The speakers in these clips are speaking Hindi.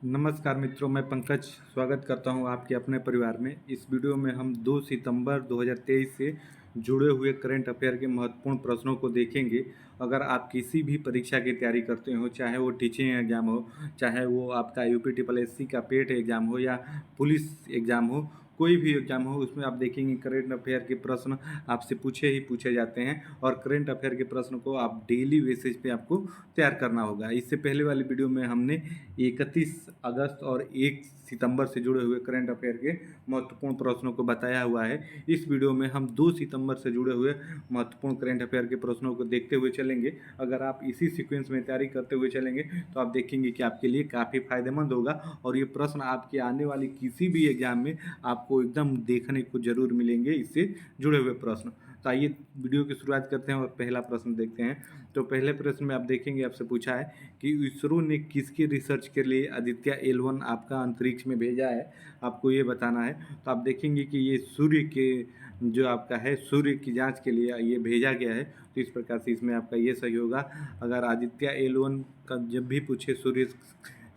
नमस्कार मित्रों, मैं पंकज स्वागत करता हूं आपके अपने परिवार में। इस वीडियो में हम 2 सितंबर 2023 से जुड़े हुए करंट अफेयर के महत्वपूर्ण प्रश्नों को देखेंगे। अगर आप किसी भी परीक्षा की तैयारी करते हो, चाहे वो टीचिंग एग्ज़ाम हो, चाहे वो आपका यूपी ट्रिपल एससी का पेट एग्ज़ाम हो या पुलिस एग्ज़ाम हो, कोई भी एग्ज़ाम हो, उसमें आप देखेंगे करंट अफेयर के प्रश्न आपसे पूछे जाते हैं और करंट अफेयर के प्रश्न को आप डेली बेसिस पे आपको तैयार करना होगा। इससे पहले वाली वीडियो में हमने 31 अगस्त और 1 सितंबर से जुड़े हुए करंट अफेयर के महत्वपूर्ण प्रश्नों को बताया हुआ है। इस वीडियो में हम 2 सितंबर से जुड़े हुए महत्वपूर्ण करंट अफेयर के प्रश्नों को देखते हुए चलेंगे। अगर आप इसी सीक्वेंस में तैयारी करते हुए चलेंगे तो आप देखेंगे कि आपके लिए काफ़ी फायदेमंद होगा और ये प्रश्न आपके आने वाली किसी भी एग्जाम में आपको एकदम देखने को जरूर मिलेंगे इससे जुड़े हुए प्रश्न। तो आइए वीडियो की शुरुआत करते हैं और पहला प्रश्न देखते हैं। तो पहले प्रश्न में आप देखेंगे, आपसे पूछा है कि इसरो ने किसके रिसर्च के लिए आदित्य L1 आपका अंतरिक्ष में भेजा है, आपको ये बताना है। तो आप देखेंगे कि ये सूर्य के जो आपका है सूर्य की जांच के लिए ये भेजा गया है। तो इस प्रकार से इसमें आपका ये सही होगा। अगर आदित्य L1 का जब भी पूछे सूर्य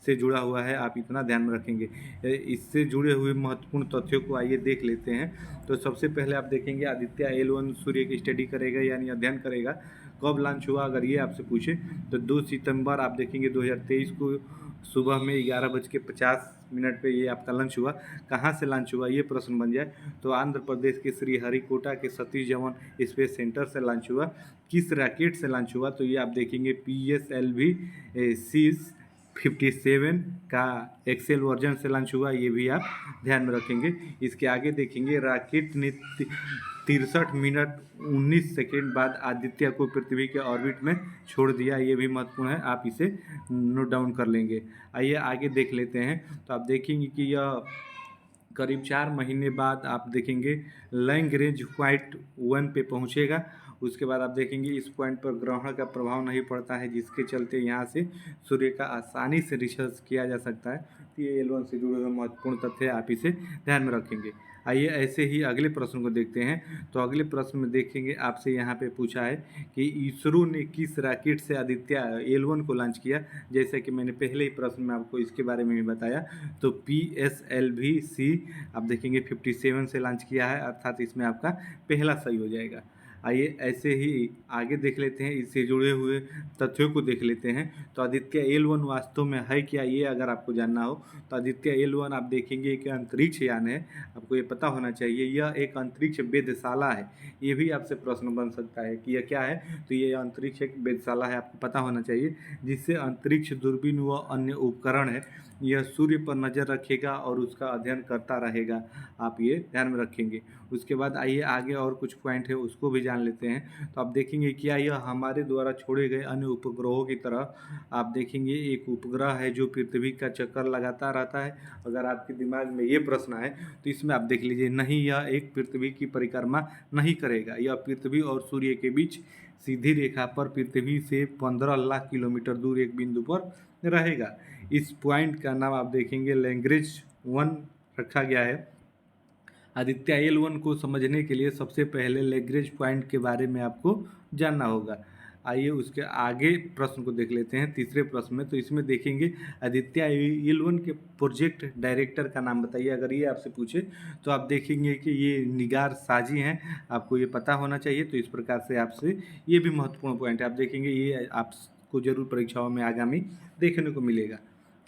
से जुड़ा हुआ है, आप इतना ध्यान में रखेंगे। इससे जुड़े हुए महत्वपूर्ण तथ्यों को आइए देख लेते हैं। तो सबसे पहले आप देखेंगे आदित्य L1 सूर्य की स्टडी करेगा यानी अध्ययन करेगा। कब लॉन्च हुआ, अगर ये आपसे पूछे तो 2 सितंबर आप देखेंगे 2023 को सुबह में 11:50 पे ये आपका लॉन्च हुआ। कहाँ से लॉन्च हुआ ये प्रश्न बन जाए तो आंध्र प्रदेश के श्रीहरिकोटा के सतीश धवन स्पेस सेंटर से लॉन्च हुआ। किस रॉकेट से लॉन्च हुआ तो ये आप देखेंगे PSLV C57 का एक्सेल वर्जन से लॉन्च हुआ, ये भी आप ध्यान में रखेंगे। इसके आगे देखेंगे रॉकेट ने 63 मिनट 19 सेकेंड बाद आदित्य को पृथ्वी के ऑर्बिट में छोड़ दिया, ये भी महत्वपूर्ण है, आप इसे नोट डाउन कर लेंगे। आइए आगे देख लेते हैं। तो आप देखेंगे कि यह करीब 4 महीने बाद आप देखेंगे लैग्रेंज पॉइंट 1 पे पहुंचेगा। उसके बाद आप देखेंगे इस पॉइंट पर ग्रहण का प्रभाव नहीं पड़ता है, जिसके चलते यहाँ से सूर्य का आसानी से रिसर्च किया जा सकता है। तो ये L1 से जुड़े हुए महत्वपूर्ण तथ्य आप इसे ध्यान में रखेंगे। आइए ऐसे ही अगले प्रश्न को देखते हैं। तो अगले प्रश्न में देखेंगे आपसे यहाँ पे पूछा है कि इसरो ने किस रॉकेट से आदित्य L1 को लॉन्च किया। जैसे कि मैंने पहले ही प्रश्न में आपको इसके बारे में भी बताया। तो PSLV-C आप देखेंगे 57 से लॉन्च किया है, अर्थात इसमें आपका पहला सही हो जाएगा। आइए ऐसे ही आगे देख लेते हैं, इससे जुड़े हुए तथ्यों को देख लेते हैं। तो आदित्य L1 वास्तव में है क्या, ये अगर आपको जानना हो तो आदित्य L1 आप देखेंगे एक अंतरिक्ष यान है, आपको ये पता होना चाहिए। यह एक अंतरिक्ष वेधशाला है। ये भी आपसे प्रश्न बन सकता है कि यह क्या है, तो ये अंतरिक्ष एक वेधशाला है, आपको पता होना चाहिए, जिससे अंतरिक्ष दूरबीन व अन्य उपकरण है यह सूर्य पर नज़र रखेगा और उसका अध्ययन करता रहेगा, आप ये ध्यान में रखेंगे। उसके बाद आइए आगे और कुछ पॉइंट है उसको भी जान लेते हैं। तो आप देखेंगे क्या यह हमारे द्वारा छोड़े गए अन्य उपग्रहों की तरह आप देखेंगे एक उपग्रह है जो पृथ्वी का चक्कर लगाता रहता है। अगर आपके दिमाग में ये प्रश्न है तो इसमें आप देख लीजिए, नहीं, यह एक पृथ्वी की परिक्रमा नहीं करेगा। यह पृथ्वी और सूर्य के बीच सीधी रेखा पर पृथ्वी से 15 लाख किलोमीटर दूर एक बिंदु पर रहेगा। इस पॉइंट का नाम आप देखेंगे लैग्रेंज 1 रखा गया है। आदित्य L1 को समझने के लिए सबसे पहले लैग्रेंज पॉइंट के बारे में आपको जानना होगा। आइए उसके आगे प्रश्न को देख लेते हैं, तीसरे प्रश्न में। तो इसमें देखेंगे आदित्य L1 के प्रोजेक्ट डायरेक्टर का नाम बताइए। अगर ये आपसे पूछे तो आप देखेंगे कि ये निगार साजी हैं, आपको ये पता होना चाहिए। तो इस प्रकार से आपसे ये भी महत्वपूर्ण पॉइंट है, आप देखेंगे ये आपको जरूर परीक्षाओं में आगामी देखने को मिलेगा।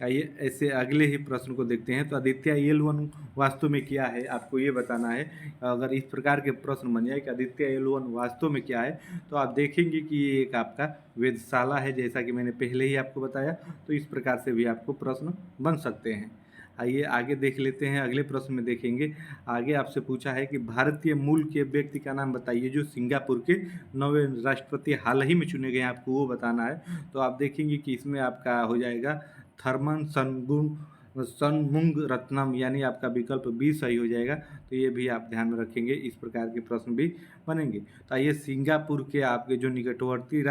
आइए ऐसे अगले ही प्रश्न को देखते हैं। तो आदित्य L1 वास्तव में क्या है, आपको ये बताना है। अगर इस प्रकार के प्रश्न बन जाए कि आदित्य L1 वास्तव में क्या है, तो आप देखेंगे कि ये एक आपका वेधशाला है, जैसा कि मैंने पहले ही आपको बताया। तो इस प्रकार से भी आपको प्रश्न बन सकते हैं। आइए आगे देख लेते हैं। अगले प्रश्न में देखेंगे, आगे आपसे पूछा है कि भारतीय मूल के व्यक्ति का नाम बताइए जो सिंगापुर के नवे राष्ट्रपति हाल ही में चुने गए हैं, आपको वो बताना है। तो आप देखेंगे कि इसमें आपका हो जाएगा थर्मन सनमुंग रत्नम, यानी आपका विकल्प बी सही हो जाएगा। तो ये भी आप ध्यान में रखेंगे, इस प्रकार के प्रश्न भी बनेंगे। तो आइए सिंगापुर के आपके जो निकटवर्ती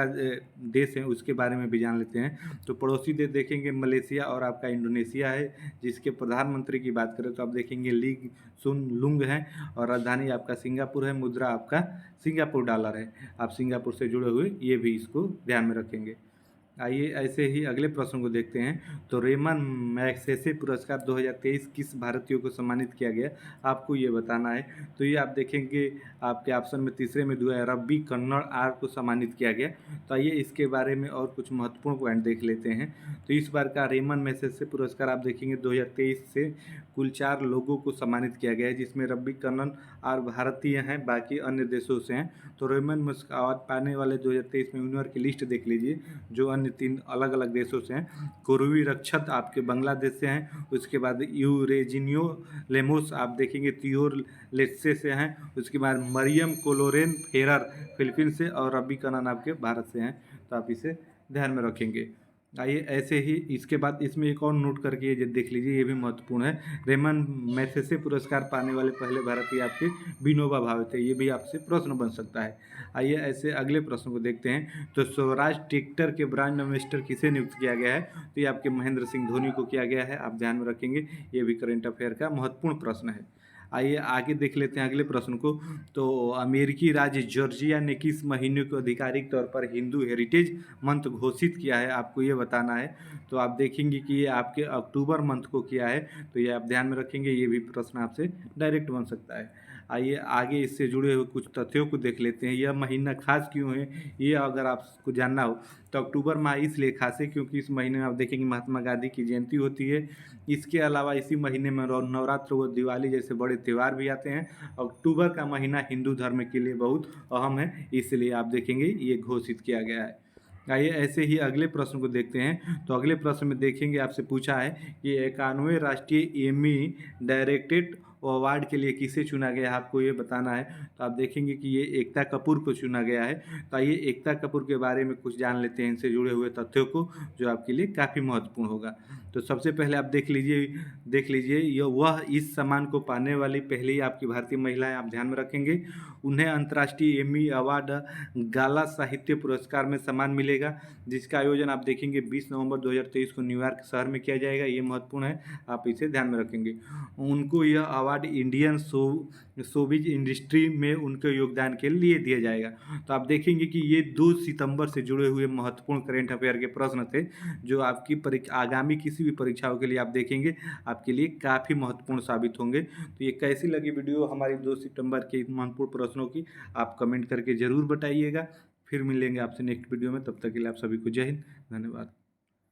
देश हैं उसके बारे में भी जान लेते हैं। तो पड़ोसी देश देखेंगे मलेशिया और आपका इंडोनेशिया है। जिसके प्रधानमंत्री की बात करें तो आप देखेंगे ली सुन लुंग है और राजधानी आपका सिंगापुर है, मुद्रा आपका सिंगापुर डॉलर है। आप सिंगापुर से जुड़े हुए ये भी इसको ध्यान में रखेंगे। आइए ऐसे ही अगले प्रश्न को देखते हैं। तो रेमन मैग्सेसे पुरस्कार 2023 किस भारतीय को सम्मानित किया गया, आपको ये बताना है। तो ये आप देखेंगे आपके ऑप्शन में तीसरे में दिया है रवि कन्नड़ आर को सम्मानित किया गया। तो आइए इसके बारे में और कुछ महत्वपूर्ण पॉइंट देख लेते हैं। तो इस बार का रेमन मैग्सेसे पुरस्कार आप देखेंगे 2023 से कुल 4 लोगों को सम्मानित किया गया है, जिसमें रवि कन्नड़ आर भारतीय हैं, बाकी अन्य देशों से हैं। तो रेमन मैग्सेसे अवार्ड पाने वाले 2023 में विनर की लिस्ट देख लीजिए, जो अन्य 3 अलग अलग देशों से हैं। कुरवी रक्षत आपके बांग्लादेश से हैं, उसके बाद यूरेजिनियो लेमोस आप देखेंगे तियोर लेट्से से हैं, उसके बाद मरियम कोलोरेन फेरर फिलीपींस से, और रवि कन्नन आपके भारत से हैं। तो आप इसे ध्यान में रखेंगे। आइए ऐसे ही इसके बाद इसमें एक और नोट करके ये देख लीजिए, ये भी महत्वपूर्ण है। रेमन मैग्सेसे पुरस्कार पाने वाले पहले भारतीय आपके विनोबा भावे थे, ये भी आपसे प्रश्न बन सकता है। आइए ऐसे अगले प्रश्न को देखते हैं। तो स्वराज ट्रैक्टर के ब्रांड एम्बेसडर किसे नियुक्त किया गया है, तो ये आपके महेंद्र सिंह धोनी को किया गया है, आप ध्यान में रखेंगे। ये भी करंट अफेयर का महत्वपूर्ण प्रश्न है। आइए आगे देख लेते हैं अगले प्रश्न को। तो अमेरिकी राज्य जॉर्जिया ने किस महीने को आधिकारिक तौर पर हिंदू हेरिटेज मंथ घोषित किया है, आपको ये बताना है। तो आप देखेंगे कि ये आपके अक्टूबर मंथ को किया है, तो ये आप ध्यान में रखेंगे। ये भी प्रश्न आपसे डायरेक्ट बन सकता है। आइए आगे इससे जुड़े हुए कुछ तथ्यों को देख लेते हैं। यह महीना खास क्यों है, ये अगर आपको जानना हो तो अक्टूबर माह इसलिए खास है क्योंकि इस महीने में आप देखेंगे महात्मा गांधी की जयंती होती है। इसके अलावा इसी महीने में नवरात्र व दिवाली जैसे बड़े त्यौहार भी आते हैं। अक्टूबर का महीना हिंदू धर्म के लिए बहुत अहम है, इसलिए आप देखेंगे ये घोषित किया गया है। आइए ऐसे ही अगले प्रश्न को देखते हैं। तो अगले प्रश्न में देखेंगे आपसे पूछा है कि 91वें राष्ट्रीय एमी डायरेक्टेड अवार्ड के लिए किसे चुना गया है, आपको ये बताना है। तो आप देखेंगे कि ये एकता कपूर को चुना गया है। तो आइए एकता कपूर के बारे में कुछ जान लेते हैं, इनसे जुड़े हुए तथ्यों को, जो आपके लिए काफ़ी महत्वपूर्ण होगा। तो सबसे पहले आप देख लीजिए यह वह इस सम्मान को पाने वाली पहली आपकी भारतीय महिला है, आप ध्यान में रखेंगे। उन्हें अंतर्राष्ट्रीय एमी अवार्ड गाला साहित्य पुरस्कार में सम्मान मिलेगा, जिसका आयोजन आप देखेंगे 20 नवंबर 2023 को न्यूयॉर्क शहर में किया जाएगा। ये महत्वपूर्ण है, आप इसे ध्यान में रखेंगे। उनको यह अवार्ड इंडियन शोबिज इंडस्ट्री में उनके योगदान के लिए दिया जाएगा। तो आप देखेंगे कि ये 2 सितंबर से जुड़े हुए महत्वपूर्ण करेंट अफेयर के प्रश्न थे, जो आपकी आगामी किसी भी परीक्षाओं के लिए आप देखेंगे आपके लिए काफ़ी महत्वपूर्ण साबित होंगे। तो ये कैसी लगी वीडियो हमारी 2 सितंबर के महत्वपूर्ण प्रश्नों की, आप कमेंट करके ज़रूर बताइएगा। फिर मिलेंगे आपसे नेक्स्ट वीडियो में, तब तक के लिए आप सभी को जय हिंद, धन्यवाद।